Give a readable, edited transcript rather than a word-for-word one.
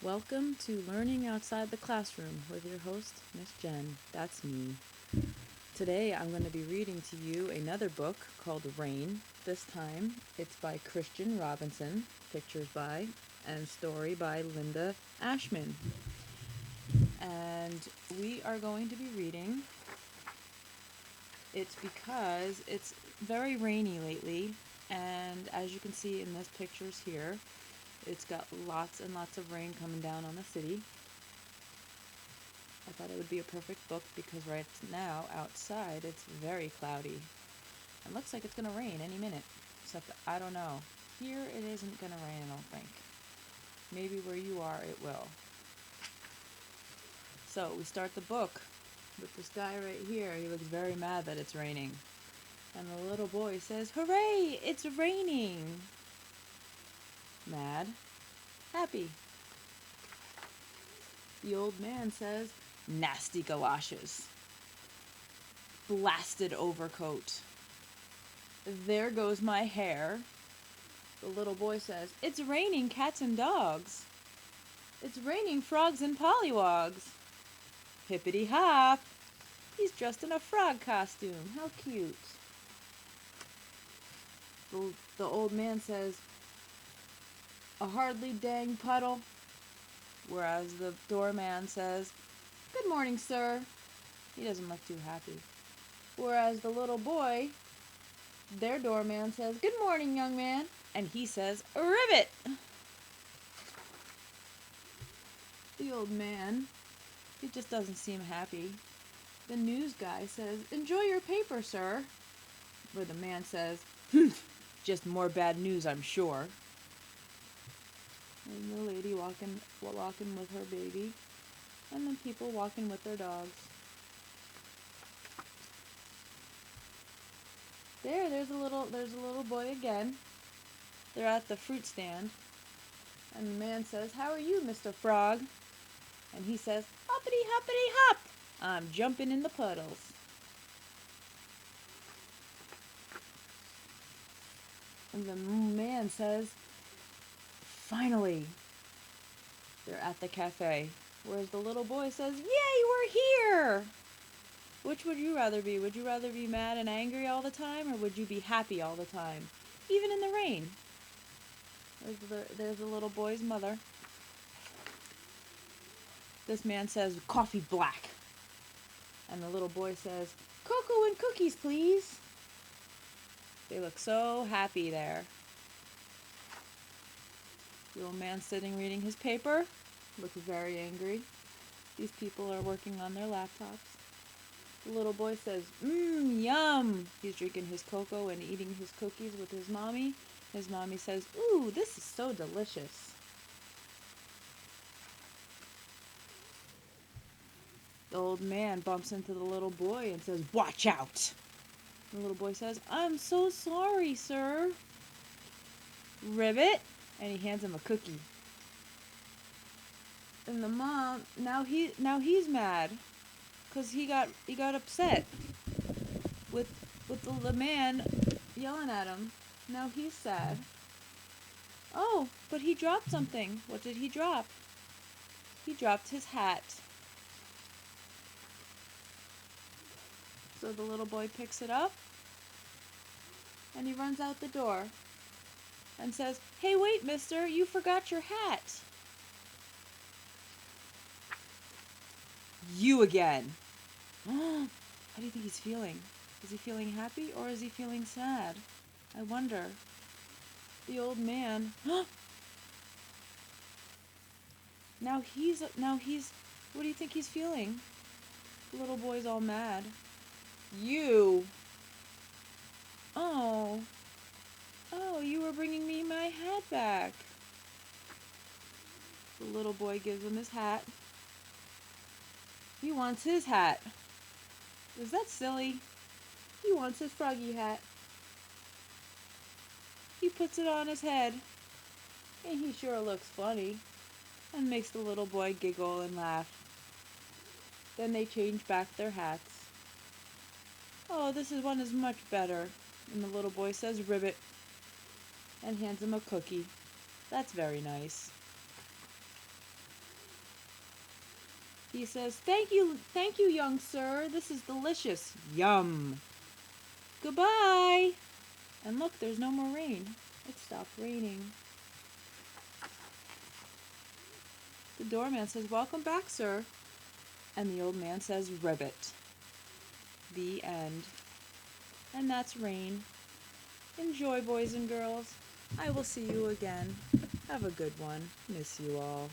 Welcome to Learning Outside the Classroom with your host, Miss Jen. That's me. Today I'm going to be reading to you another book called Rain. This time it's by Christian Robinson, pictures by, and story by Linda Ashman. And we are going to be reading. It's because it's very rainy lately, and as you can see in this pictures here, it's got lots and lots of rain coming down on the city. I thought it would be a perfect book because right now outside it's very cloudy. It looks like it's going to rain any minute, except I don't know. Here it isn't going to rain, I don't think. Maybe where you are it will. So we start the book with this guy right here. He looks very mad that it's raining. And the little boy says, "Hooray, it's raining!" Mad, happy. The old man says, "Nasty galoshes. Blasted overcoat. There goes my hair." The little boy says, "It's raining cats and dogs. It's raining frogs and pollywogs. Hippity hop. He's dressed in a frog costume. How cute." The old man says, "A hardly dang puddle." Whereas the doorman says, "Good morning, sir." He doesn't look too happy. Whereas the little boy, their doorman says, "Good morning, young man." And he says, "A ribbit." The old man, he just doesn't seem happy. The news guy says, "Enjoy your paper, sir." Where the man says, "Just more bad news, I'm sure." And the lady walking with her baby, and the people walking with their dogs. There's a little boy again. They're at the fruit stand, and the man says, "How are you, Mr. Frog?" And he says, "Hoppity hoppity hop, I'm jumping in the puddles." And the man says, "Finally." They're at the cafe, whereas the little boy says, "Yay, we're here!" Which would you rather be? Would you rather be mad and angry all the time, or would you be happy all the time, even in the rain? There's the little boy's mother. This man says, "Coffee black." And the little boy says, "Cocoa and cookies, please." They look so happy there. The old man sitting reading his paper looks very angry. These people are working on their laptops. The little boy says, Yum." He's drinking his cocoa and eating his cookies with his mommy. His mommy says, "Ooh, this is so delicious." The old man bumps into the little boy and says, "Watch out." The little boy says, "I'm so sorry, sir." Ribbit. And he hands him a cookie. And the mom, now he's mad, 'cause he got upset with the man yelling at him. Now he's sad. Oh, but he dropped something. What did he drop? He dropped his hat. So the little boy picks it up and he runs out the door and says, "Hey, wait, mister, you forgot your hat." "You again." How do you think he's feeling? Is he feeling happy or is he feeling sad? I wonder. The old man, now he's, what do you think he's feeling? The little boy's all mad. "You. Oh, you were bringing me my hat back." The little boy gives him his hat. He wants his hat. Is that silly? He wants his froggy hat. He puts it on his head, and he sure looks funny, and makes the little boy giggle and laugh. Then they change back their hats. "Oh, this one is much better." And the little boy says, "Ribbit," and hands him a cookie. That's very nice. He says, thank you, young sir. This is delicious. Yum. Goodbye. And look, there's no more rain. It stopped raining. The doorman says, welcome back, sir. And the old man says, ribbit. The end. And that's Rain. Enjoy, boys and girls. I will see you again. Have a good one. Miss you all.